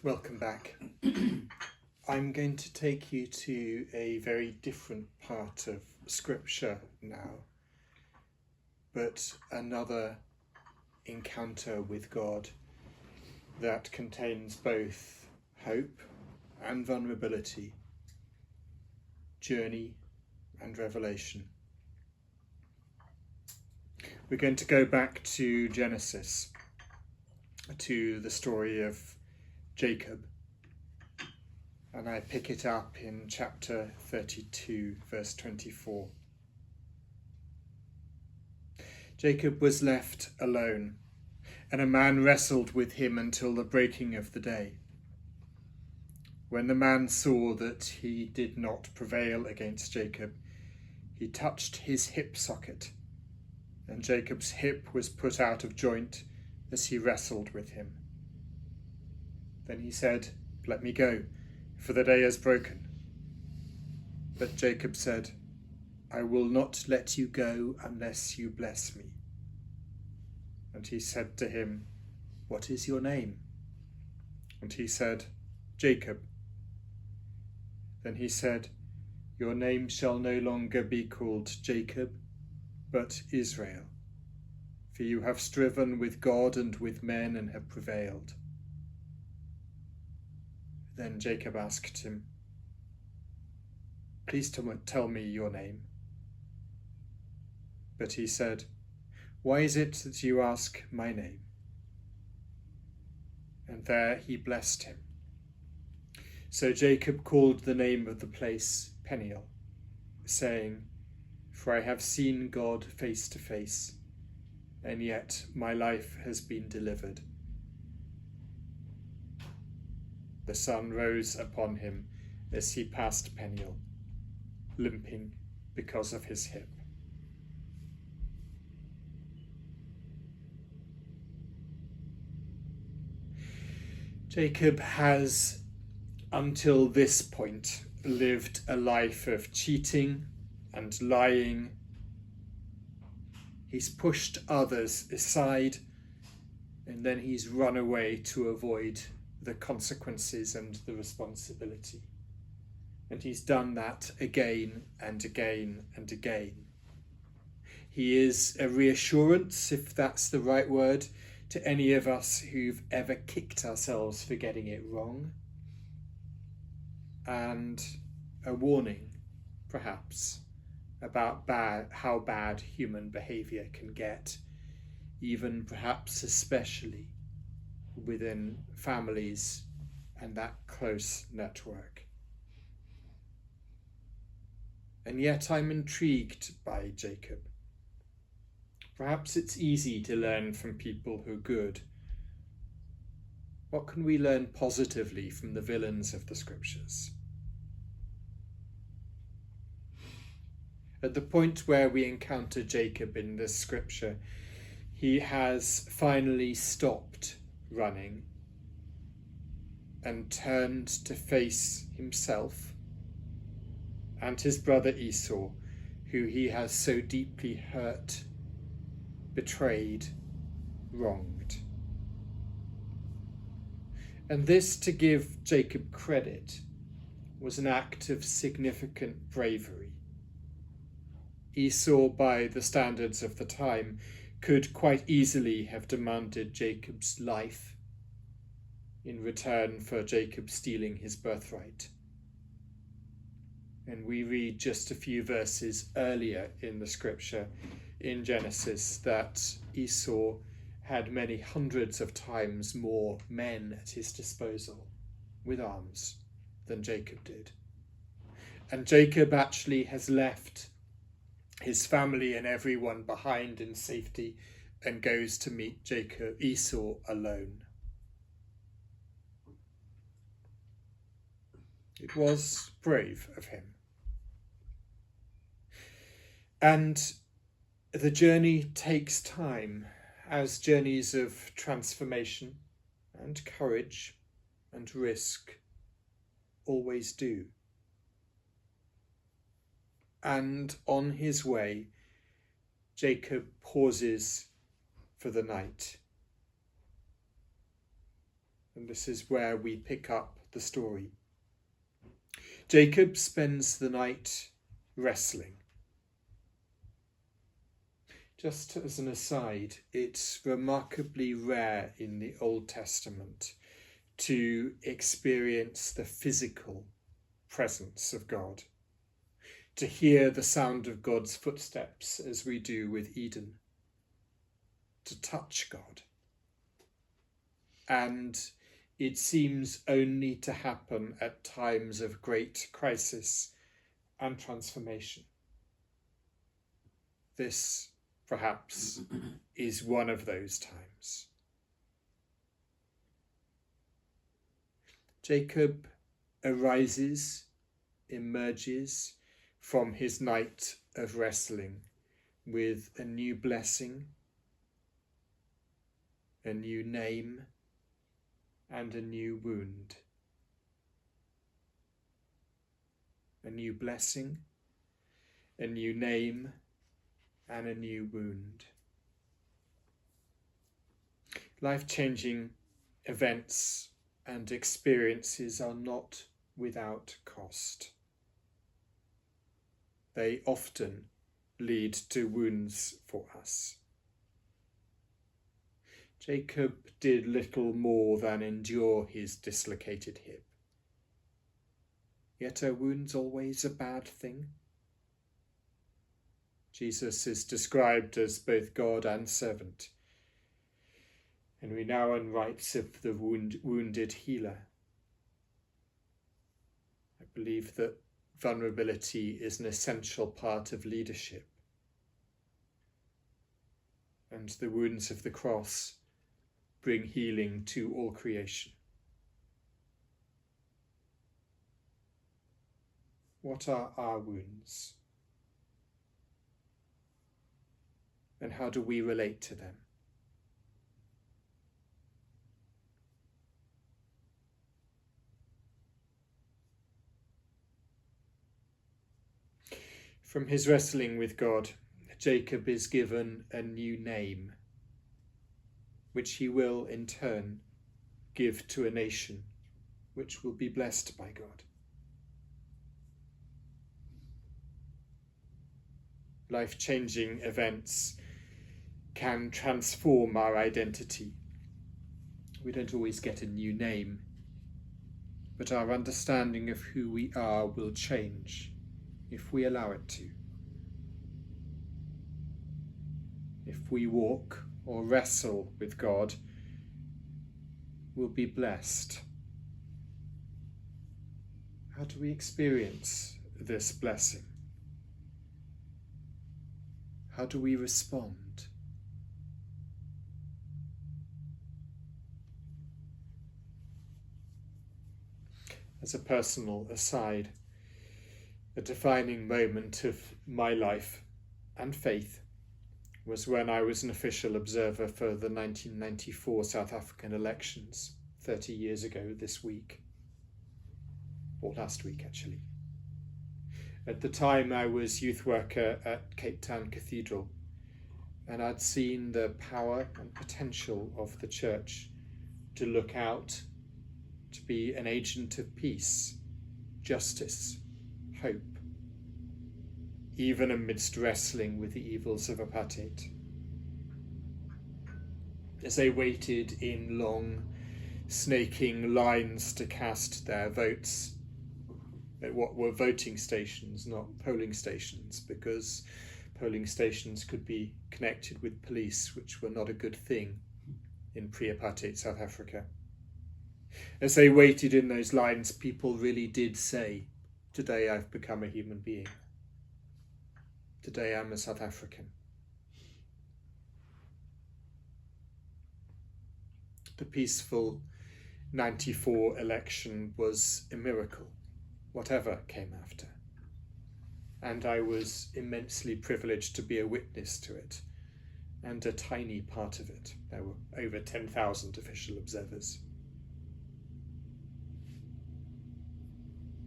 Welcome back. I'm going to take you to a very different part of Scripture now, but another encounter with God that contains both hope and vulnerability, journey and revelation. We're going to go back to Genesis, to the story of Jacob, and I pick it up in chapter 32, verse 24. Jacob was left alone, and a man wrestled with him until the breaking of the day. When the man saw that he did not prevail against Jacob, he touched his hip socket, and Jacob's hip was put out of joint as he wrestled with him. Then he said, "Let me go, for the day is broken." But Jacob said, "I will not let you go unless you bless me." And he said to him, "What is your name?" And he said, "Jacob." Then he said, "Your name shall no longer be called Jacob, but Israel, for you have striven with God and with men and have prevailed." Then Jacob asked him, "Please tell me your name." But he said, "Why is it that you ask my name?" And there he blessed him. So Jacob called the name of the place Peniel, saying, "For I have seen God face to face, and yet my life has been delivered." The sun rose upon him as he passed Peniel, limping because of his hip. Jacob has, until this point, lived a life of cheating and lying. He's pushed others aside, and then he's run away to avoid the consequences and the responsibility. And he's done that again and again and again. He is a reassurance, if that's the right word, to any of us who've ever kicked ourselves for getting it wrong. And a warning, perhaps, about how bad human behaviour can get, even perhaps especially within families and that close network. And yet I'm intrigued by Jacob. Perhaps it's easy to learn from people who are good. What can we learn positively from the villains of the scriptures? At the point where we encounter Jacob in this scripture, he has finally stopped running and turned to face himself and his brother Esau, who he has so deeply hurt, betrayed, wronged. And this, to give Jacob credit, was an act of significant bravery. Esau, by the standards of the time, could quite easily have demanded Jacob's life in return for Jacob stealing his birthright. And we read just a few verses earlier in the scripture in Genesis that Esau had many hundreds of times more men at his disposal with arms than Jacob did. And Jacob actually has left his family and everyone behind in safety and goes to meet Esau alone. It was brave of him. And the journey takes time, as journeys of transformation and courage and risk always do. And on his way, Jacob pauses for the night. And this is where we pick up the story. Jacob spends the night wrestling. Just as an aside, it's remarkably rare in the Old Testament to experience the physical presence of God, to hear the sound of God's footsteps as we do with Eden, to touch God. And it seems only to happen at times of great crisis and transformation. This, perhaps, is one of those times. Jacob arises, emerges from his night of wrestling with a new blessing, a new name, and a new wound. A new blessing, a new name, and a new wound. Life-changing events and experiences are not without cost. They often lead to wounds for us. Jacob did little more than endure his dislocated hip. Yet are wounds always a bad thing? Jesus is described as both God and servant. And renown writes of the wounded healer. I believe that vulnerability is an essential part of leadership. And the wounds of the cross bring healing to all creation. What are our wounds? And how do we relate to them? From his wrestling with God, Jacob is given a new name, which he will in turn give to a nation which will be blessed by God. Life-changing events can transform our identity. We don't always get a new name, but our understanding of who we are will change if we allow it to. If we walk or wrestle with God, we'll be blessed. How do we experience this blessing? How do we respond? As a personal aside, a defining moment of my life and faith was when I was an official observer for the 1994 South African elections, 30 years ago this week, or last week actually. At the time I was youth worker at Cape Town Cathedral, and I'd seen the power and potential of the church to look out, to be an agent of peace, justice, hope, even amidst wrestling with the evils of apartheid. As they waited in long, snaking lines to cast their votes at what were voting stations, not polling stations, because polling stations could be connected with police, which were not a good thing in pre-apartheid South Africa. As they waited in those lines, people really did say, "Today I've become a human being. Today I'm a South African." The peaceful 94 election was a miracle, whatever came after. And I was immensely privileged to be a witness to it, and a tiny part of it. There were over 10,000 official observers.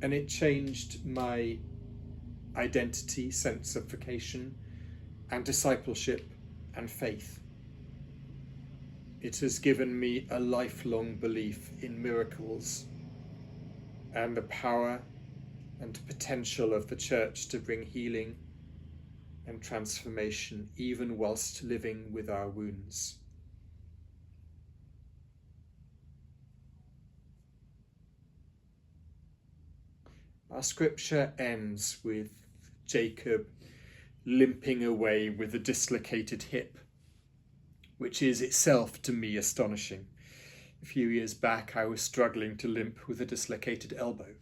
And it changed my identity, sense of vocation, and discipleship and faith. It has given me a lifelong belief in miracles and the power and potential of the Church to bring healing and transformation even whilst living with our wounds. Our scripture ends with Jacob limping away with a dislocated hip, which is itself to me astonishing. A few years back I was struggling to limp with a dislocated elbow.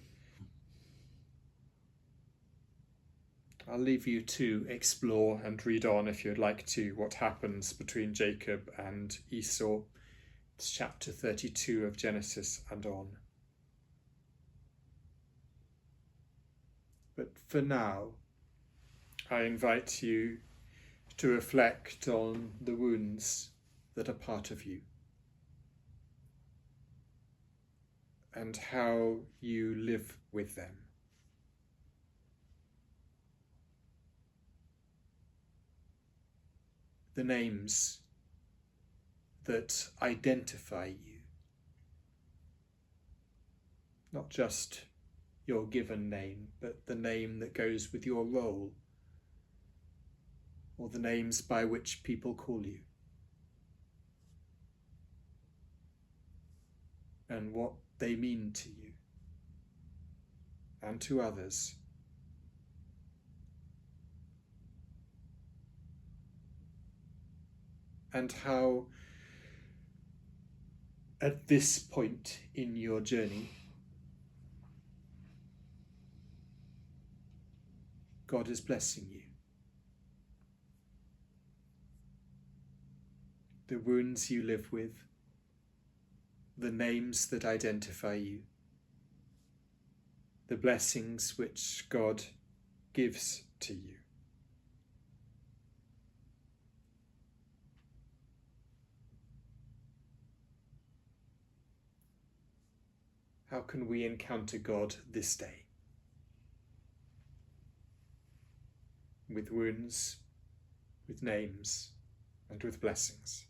I'll leave you to explore and read on, if you'd like to, what happens between Jacob and Esau. It's chapter 32 of Genesis and on. But for now, I invite you to reflect on the wounds that are part of you and how you live with them. The names that identify you, not just your given name, but the name that goes with your role, or the names by which people call you, and what they mean to you and to others. And how, at this point in your journey, God is blessing you. The wounds you live with, the names that identify you, the blessings which God gives to you. How can we encounter God this day? With wounds, with names, and with blessings.